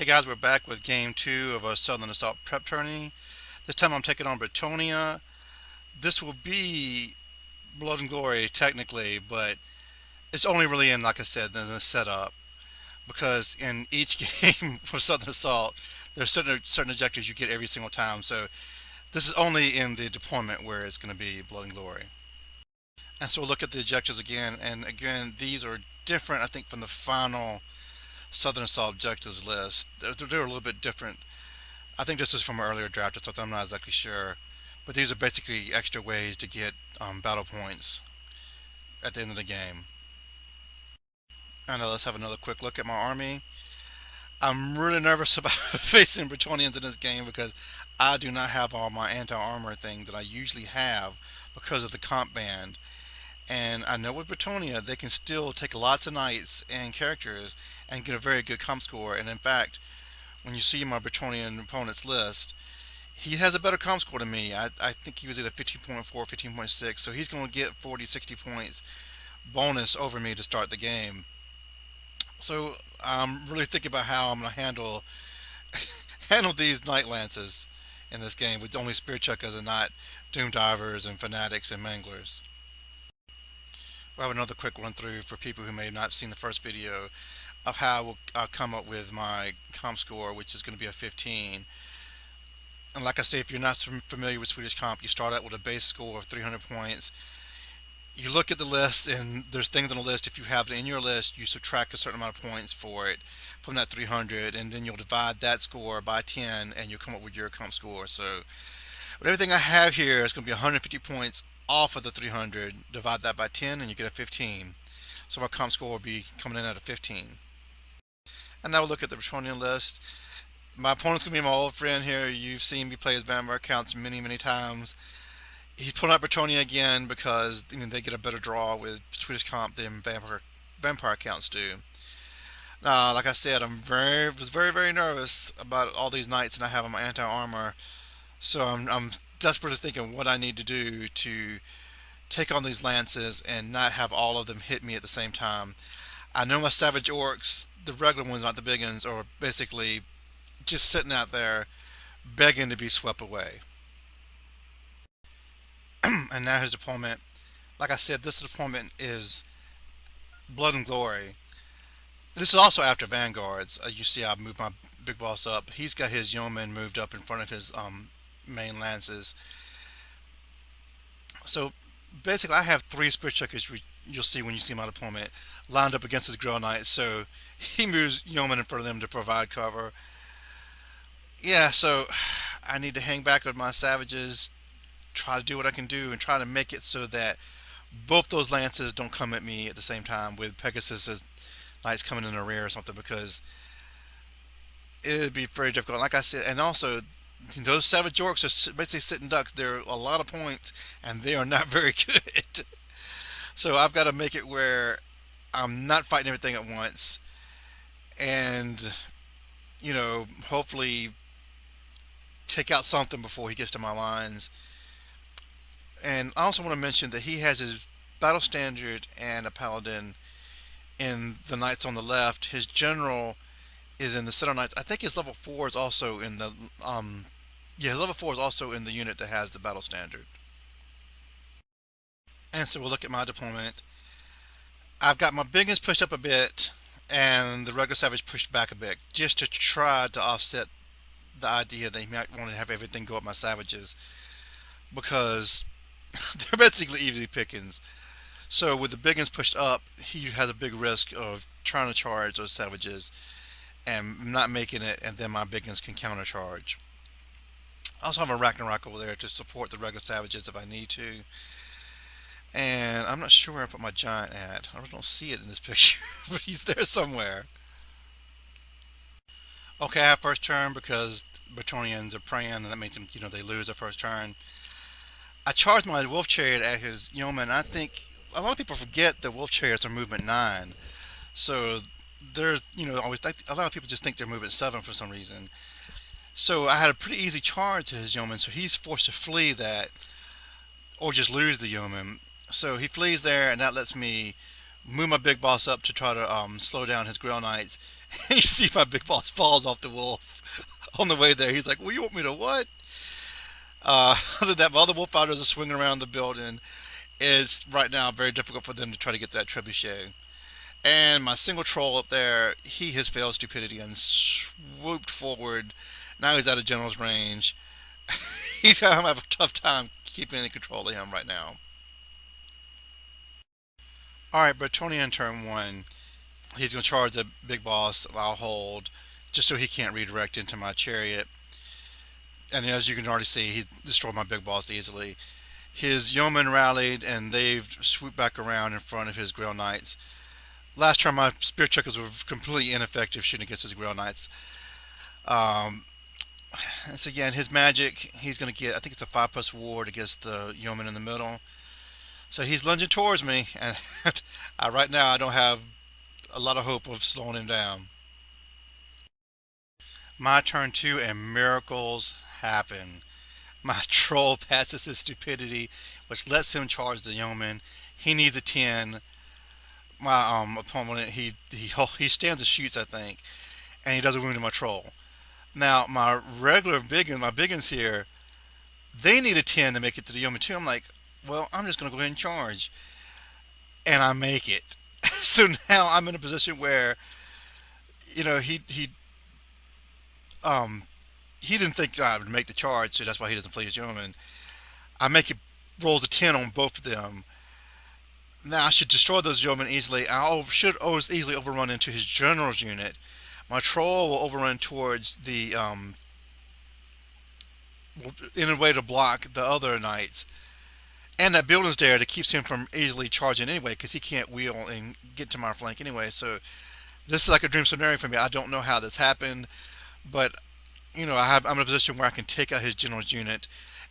Hey guys, we're back with game 2 of our Southern Assault prep tourney. This time I'm taking on Bretonnia. This will be Blood and Glory technically, but it's only really in, like I said, in the setup. Because in each game for Southern Assault, there's certain objectives you get every single time. So this is only in the deployment where it's going to be Blood and Glory. And so we'll look at the objectives again. And again, these are different, I think, from the final Southern Assault objectives list. They're a little bit different. I think this is from an earlier draft, so I'm not exactly sure. But these are basically extra ways to get battle points at the end of the game. And let's have another quick look at my army. I'm really nervous about facing Bretonians in this game because I do not have all my anti-armor thing that I usually have because of the comp band. And I know with Bretonnia, they can still take lots of knights and characters and get a very good comp score. And in fact, when you see my Bretonian opponent's list, he has a better comp score than me. I think he was either 15.4 or 15.6, so he's going to get 40, 60 points bonus over me to start the game. So I'm really thinking about how I'm going to handle these Knight Lances in this game with only Spear Chuckers and not Doom Divers and Fanatics and Manglers. We'll have another quick run through for people who may have not seen the first video of how I'll come up with my comp score, which is going to be a 15. And like I say, if you're not familiar with Swedish comp, you start out with a base score of 300 points. You look at the list, and there's things on the list. If you have it in your list, you subtract a certain amount of points for it from that 300, and then you'll divide that score by 10, and you'll come up with your comp score. So, with everything I have here, it's going to be 150 points off of the 300. Divide that by 10, and you get a 15. So our comp score will be coming in at a 15. And now we'll look at the Bretonnian list. My opponent's going to be my old friend here. You've seen me play his vampire accounts many, many times. He's pulling out Bretonnia again because they get a better draw with Swedish comp than vampire accounts do. Like I said, was very, very nervous about all these knights and I have my anti-armor. So I'm desperately thinking what I need to do to take on these lances and not have all of them hit me at the same time. I know my savage orcs, the regular ones, not the big ones, are basically just sitting out there begging to be swept away. And now his deployment. Like I said, this deployment is Blood and Glory. This is also after Vanguards. You see I've moved my big boss up. He's got his yeoman moved up in front of his main lances. So basically I have 3 Spear Chuckers, you'll see when you see my deployment, lined up against his Grill Knight. So he moves yeoman in front of them to provide cover. Yeah, so I need to hang back with my savages, try to do what I can do, and try to make it so that both those lances don't come at me at the same time with Pegasus' knights coming in the rear or something, because it'd be very difficult. Like I said, and also those savage orcs are basically sitting ducks. They're a lot of points, and they are not very good. So I've got to make it where I'm not fighting everything at once, and hopefully take out something before he gets to my lines. And I also want to mention that he has his battle standard and a paladin in the knights on the left. His general is in the center knights. I think his level 4 is also in the his level 4 is also in the unit that has the battle standard. And so we'll look at my deployment. I've got my biggins pushed up a bit and the regular savage pushed back a bit, just to try to offset the idea that he might want to have everything go up my savages, because they're basically easy pickings. So with the biggins pushed up, he has a big risk of trying to charge those savages and not making it, and then my biggins can counter charge. I also have a Ragnarok over there to support the regular savages if I need to. And I'm not sure where I put my giant at. I don't see it in this picture, but he's there somewhere. Okay, I have first turn because Bretonnians are praying, and that makes them, they lose their first turn. I charged my wolf chariot at his yeoman. I think a lot of people forget that wolf chariots are movement 9. So there's, always a lot of people just think they're movement 7 for some reason. So I had a pretty easy charge to his yeoman, so he's forced to flee that or just lose the yeoman. So he flees there, and that lets me Move my big boss up to try to slow down his Grail Knights. And you see my big boss falls off the wolf on the way there. He's like, "Well, you want me to what?" Other than that, my other wolf fighters are swinging around the building. It's right now very difficult for them to try to get that trebuchet. And my single troll up there, he has failed stupidity and swooped forward. Now he's out of general's range. He's having a tough time keeping any control of him right now. All right, Bretonnia in turn one. He's going to charge the big boss. I'll hold just so he can't redirect into my chariot. And as you can already see, he destroyed my big boss easily. His yeomen rallied and they've swooped back around in front of his Grail Knights. Last turn, my spear chuckers were completely ineffective shooting against his Grail Knights. Um, so again, his magic, he's going to get, I think it's a 5+ ward against the yeoman in the middle. So he's lunging towards me, and right now I don't have a lot of hope of slowing him down. My turn two, and miracles happen. My troll passes his stupidity, which lets him charge the yeoman. He needs a 10. My opponent, he stands and shoots, I think, and he does a wound to my troll. Now my regular my biggins here, they need a 10 to make it to the yeoman too. I'm like, well, I'm just gonna go ahead and charge, and I make it. So now I'm in a position where, um he didn't think I would make the charge, so that's why he doesn't flee his yeoman. I make it rolls a 10 on both of them. Now I should destroy those yeomen easily. Should easily overrun into his general's unit. My troll will overrun towards the in a way to block the other knights. And that building's there that keeps him from easily charging anyway, because he can't wheel and get to my flank anyway. So this is like a dream scenario for me. I don't know how this happened, but I'm in a position where I can take out his general's unit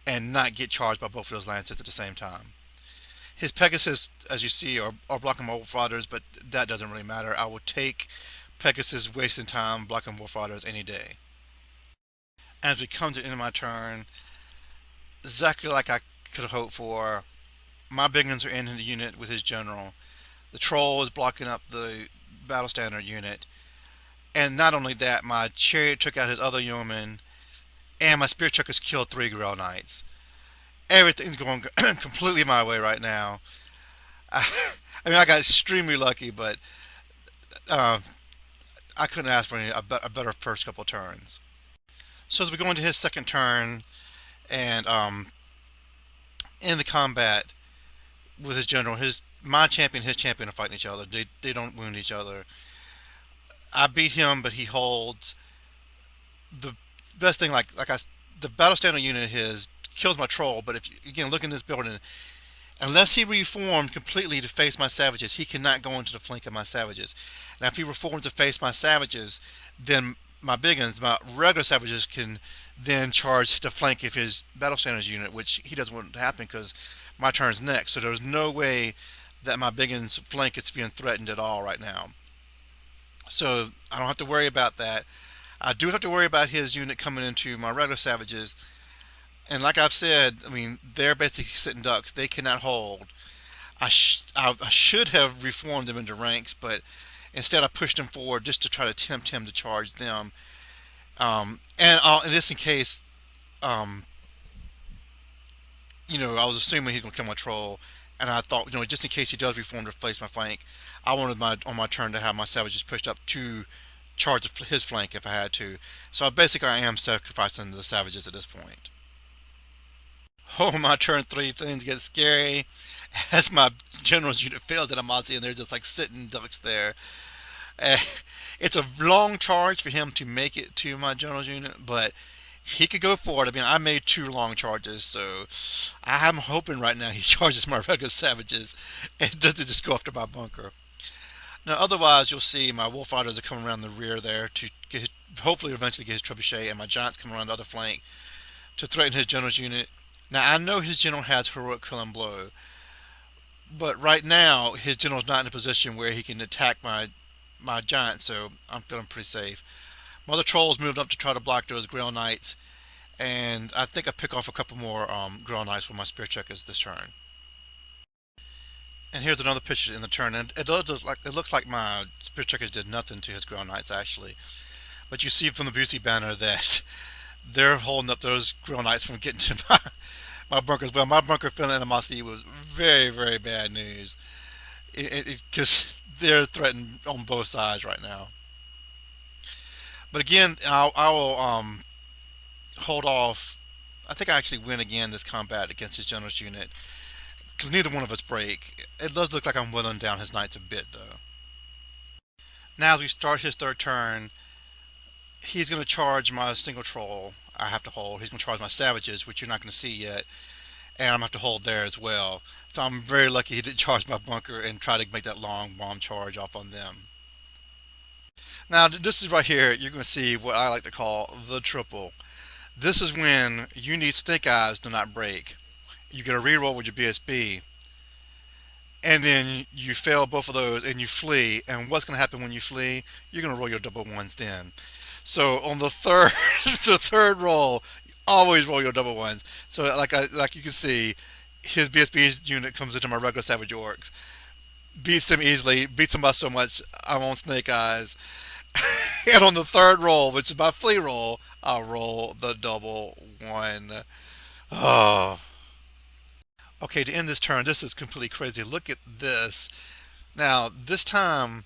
and not get charged by both of those lances at the same time. His Pegasus, as you see, are blocking my wolf riders, but that doesn't really matter. I will take Pegasus wasting time blocking wolf riders any day. As we come to the end of my turn, exactly like I could have hoped for, my biggins are in the unit with his general. The troll is blocking up the battle standard unit. And not only that, my chariot took out his other yeoman, and my spear chuckers killed 3 Grail Knights. Everything's going completely my way right now. I, I mean, I got extremely lucky, but uh, I couldn't ask for a better first couple turns. So as we go into his second turn, and in the combat with his general, my champion, his champion are fighting each other. They don't wound each other. I beat him, but he holds. The best thing, the battle standard unit of his kills my troll. But if you, again, look in this building, unless he reformed completely to face my savages, he cannot go into the flank of my savages. Now, if he reforms to face my savages, then my biggins, my regular savages, can then charge the flank of his battle standards unit, which he doesn't want to happen because my turn's next. So there's no way that my biggins flank is being threatened at all right now. So I don't have to worry about that. I do have to worry about his unit coming into my regular savages. And like I've said, I mean, they're basically sitting ducks. They cannot hold. I should have reformed them into ranks, but instead I pushed them forward just to try to tempt him to charge them. And this in case, um, I was assuming he's going to kill my troll. And I thought, just in case he does reform to replace my flank, I wanted on my turn to have my savages pushed up to charge his flank if I had to. So basically, I am sacrificing the savages at this point. Oh, my turn three, things get scary. As my general's unit fails at Amazi, and they're just like sitting ducks there. Uh, it's a long charge for him to make it to my general's unit, but he could go for it. I mean, I made 2 long charges, so I'm hoping right now he charges my regular savages and doesn't just go after my bunker. Now, otherwise, you'll see my wolf riders are coming around the rear there to hopefully eventually get his trebuchet, and my giants coming around the other flank to threaten his general's unit. Now, I know his general has heroic killing blow, but right now his general's not in a position where he can attack my giant, so I'm feeling pretty safe. My other trolls moved up to try to block those Grail Knights, and I think I pick off a couple more Grail Knights with my spear checkers this turn. And here's another picture in the turn, and it looks like my Spirit Checkers did nothing to his Grail Knights actually. But you see from the Busey banner that they're holding up those Grail Knights from getting to my bunker as well. My bunker feeling animosity was very, very bad news. Because they're threatened on both sides right now. But again, I will hold off. I think I actually win again this combat against his general's unit because neither one of us break. It does look like I'm whittling down his knights a bit though. Now as we start his third turn, he's going to charge my single troll. I have to hold. He's going to charge my savages, which you're not going to see yet, and I'm going to have to hold there as well. So I'm very lucky he didn't charge my bunker and try to make that long bomb charge off on them. Now this is right here. You're going to see what I like to call the triple. This is when you need Snake Eyes to not break. You get a reroll with your BSB, and then you fail both of those and you flee. And what's going to happen when you flee? You're going to roll your double ones then. So on the third, the third roll, always roll your double ones. So like you can see, his BSB unit comes into my regular Savage Orcs, beats him easily, beats him by so much. I'm on Snake Eyes, and on the third roll, which is my flee roll, I'll roll the double one. Oh. Okay, to end this turn, this is completely crazy. Look at this. Now, this time,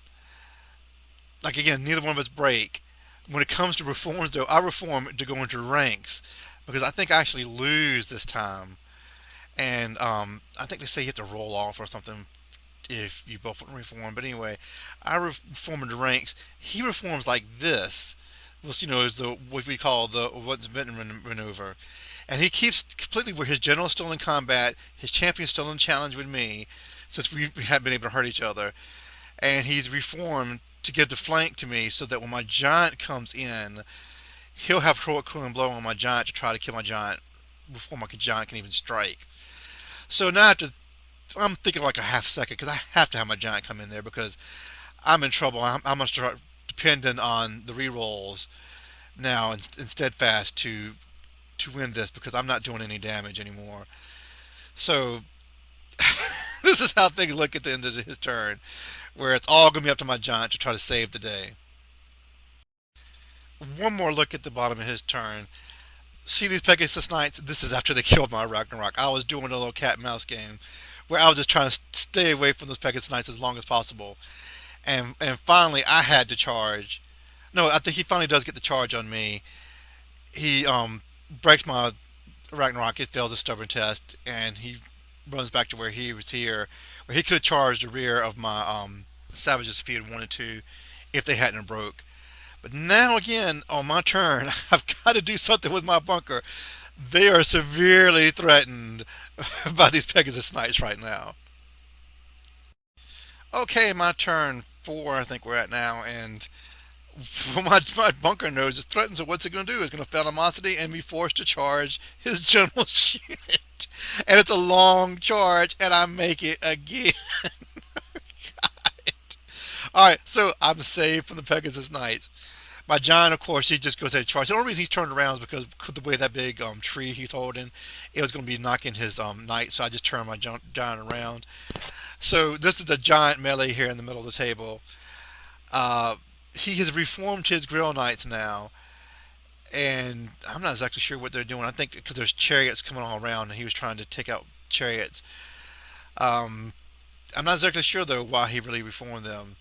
like again, neither one of us break. When it comes to reforms, though, I reform to go into ranks because I think I actually lose this time. And I think they say you have to roll off or something if you both reform. But anyway, I reform into ranks. He reforms like this, which is the what we call the what's been maneuver. And he keeps completely where his general's still in combat, his champion's still in challenge with me, since we haven't been able to hurt each other. And he's reformed to give the flank to me so that when my giant comes in, he'll have heroic cooling blow on my giant to try to kill my giant before my giant can even strike. So now I'm thinking like a half second because I have to have my giant come in there because I'm in trouble. I'm going to start dependent on the rerolls now in steadfast to win this because I'm not doing any damage anymore. So this is how things look at the end of his turn, where it's all going to be up to my giant to try to save the day. One more look at the bottom of his turn. See these Pegasus Knights? This is after they killed my Ragnarok. I was doing a little cat and mouse game where I was just trying to stay away from those Pegasus Knights as long as possible. And finally, I had to charge. No, I think he finally does get the charge on me. He breaks my Ragnarok. It fails a stubborn test, and he runs back to where he was here, where he could have charged the rear of my savages if he had wanted to, if they hadn't broke. But now again, on my turn, I've got to do something with my bunker. They are severely threatened by these Pegasus Knights right now. Okay, my turn 4, I think we're at now, and my bunker knows it's threatened, so what's it going to do? It's going to fail animosity and be forced to charge his general's unit. And it's a long charge, and I make it again. Alright, so I'm saved from the Pegasus Knights. My giant, of course, he just goes ahead and charges. The only reason he's turned around is because the way that big tree he's holding, it was going to be knocking his knight, so I just turned my giant around. So this is a giant melee here in the middle of the table. He has reformed his Grill Knights now, and I'm not exactly sure what they're doing. I think because there's chariots coming all around, and he was trying to take out chariots. I'm not exactly sure, though, why he really reformed them.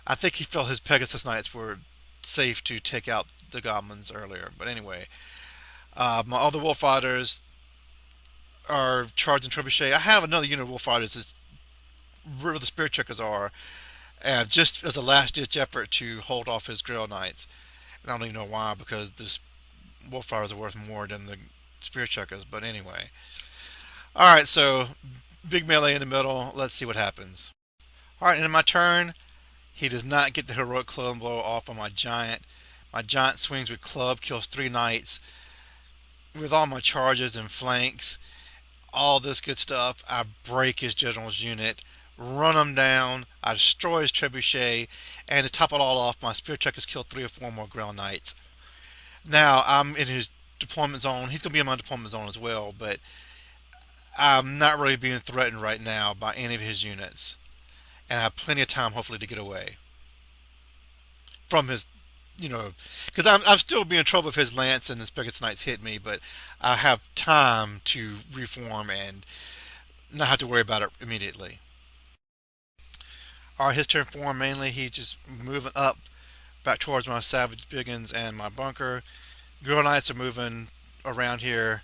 I think he felt his Pegasus Knights were safe to take out the goblins earlier. But anyway, my other wolf fighters are charging trebuchet. I have another unit of wolf fighters that's where the spirit checkers are, just as a last ditch effort to hold off his Grail Knights. And I don't even know why, because the wolf fighters are worth more than the spirit checkers. But anyway, all right. So big melee in the middle. Let's see what happens. All right, and in my turn, he does not get the heroic club blow off on my giant. My giant swings with club, kills 3 knights. With all my charges and flanks, all this good stuff, I break his general's unit, run him down, I destroy his trebuchet, and to top it all off, my spirit checkers killed 3 or 4 more Grail Knights. Now I'm in his deployment zone. He's going to be in my deployment zone as well, but I'm not really being threatened right now by any of his units, and I have plenty of time, hopefully, to get away from his, because I'm still being in trouble if his lance and his Pegasus Knights hit me, but I have time to reform and not have to worry about it immediately. All right, his turn form mainly. He just moving up back towards my Savage Biggins and my bunker. Girl Knights are moving around here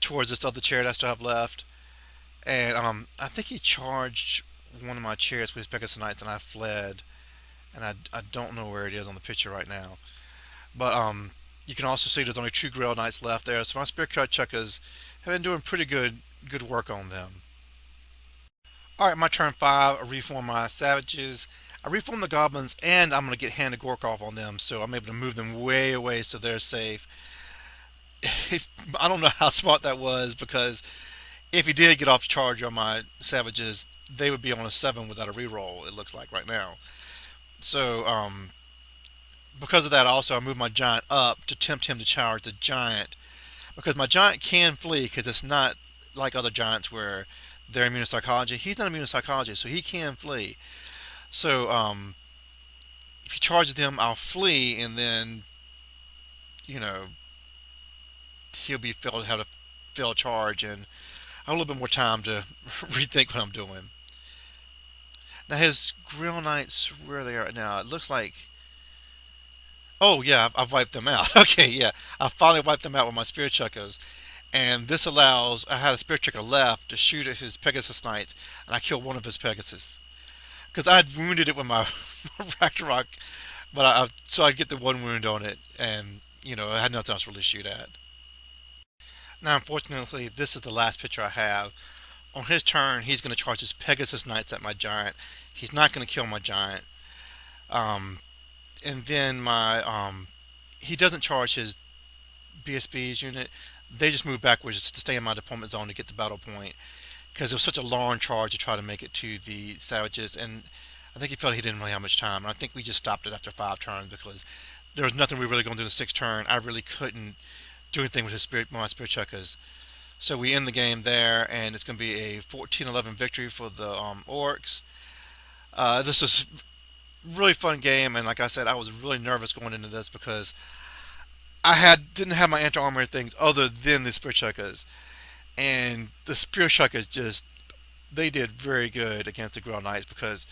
towards this other chair that I still have left. And I think he charged one of my chairs with his Pegasus Knights, and I fled. And I don't know where it is on the picture right now. But you can also see there's only 2 Grail Knights left there. So my Spirit Card Chuckers have been doing pretty good work on them. All right, my turn 5. I reform my Savages. I reform the Goblins, and I'm going to get Hand of Gorkov on them, so I'm able to move them way away so they're safe. I don't know how smart that was, because if he did get off charge on my Savages, they would be on a 7 without a reroll, it looks like right now. So, because of that, also, I moved my Giant up to tempt him to charge the Giant, because my Giant can flee, because it's not like other Giants where they're immune to psychology. He's not immune to psychology, so he can flee. So, if he charges them, I'll flee, and then, you know, he'll be filled have a failed charge, and I have a little bit more time to rethink what I'm doing. Now his Grill Knights, where they are right now, it looks like. Oh yeah, I've wiped them out. Okay, yeah, I finally wiped them out with my Spear Chuckers, and this allows. I had a Spear Chucker left to shoot at his Pegasus Knights, and I killed one of his Pegasus because I had wounded it with my Ragnarok, but so I'd get the one wound on it, and I had nothing else to really shoot at. Now, unfortunately, this is the last picture I have. On his turn, he's going to charge his Pegasus Knights at my Giant. He's not going to kill my Giant. Um, and then he doesn't charge his BSB's unit. They just move backwards to stay in my deployment zone to get the battle point, because it was such a long charge to try to make it to the Savages, and I think he felt he didn't really have much time. And I think we just stopped it after 5 turns, because there was nothing we were really going to do in the 6th turn. I really couldn't do anything with my Spirit Chuckers. So we end the game there, and it's going to be a 14-11 victory for the Orcs. This is a really fun game, and like I said, I was really nervous going into this because didn't have my anti-armor things other than the Spear Chuckers, and the Spear Chuckers they did very good against the Grail Knights, because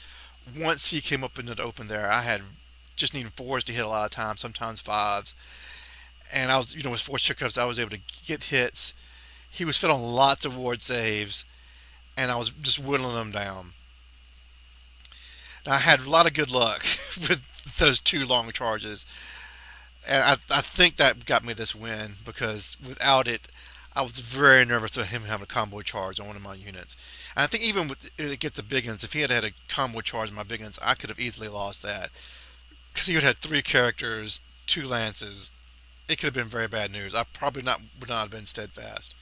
once he came up into the open there, I had just needing 4s to hit a lot of times, sometimes 5s, and I was with 4 Chuckers I was able to get hits. He was fit on lots of ward saves, and I was just whittling them down. Now, I had a lot of good luck with those 2 long charges, and I think that got me this win, because without it, I was very nervous of him having a combo charge on one of my units. And I think even with it gets the big uns, if he had had a combo charge on my big uns, I could have easily lost that, because he would have had 3 characters, 2 lances. It could have been very bad news. I probably would not have been steadfast.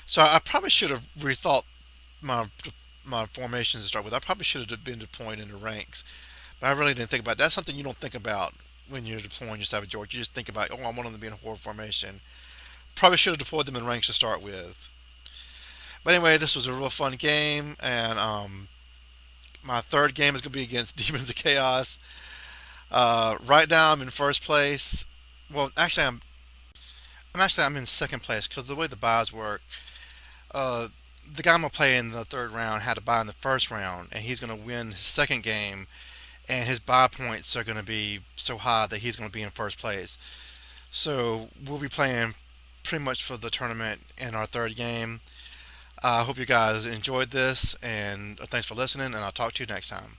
So I probably should have rethought my my formations to start with. I probably should have been deploying in the ranks, but I really didn't think about it. That's something you don't think about when you're deploying your Savage Orc. You just think about, oh, I want them to be in a horde formation. Probably should have deployed them in ranks to start with. But anyway, this was a real fun game, and my 3rd game is going to be against Demons of Chaos. Right now, I'm in 1st place. Well, actually, I'm in 2nd place, because the way the buys work, the guy I'm gonna play in the 3rd round had to buy in the 1st round, and he's gonna win his 2nd game, and his buy points are gonna be so high that he's gonna be in 1st place. So we'll be playing pretty much for the tournament in our 3rd game. I hope you guys enjoyed this, and thanks for listening, and I'll talk to you next time.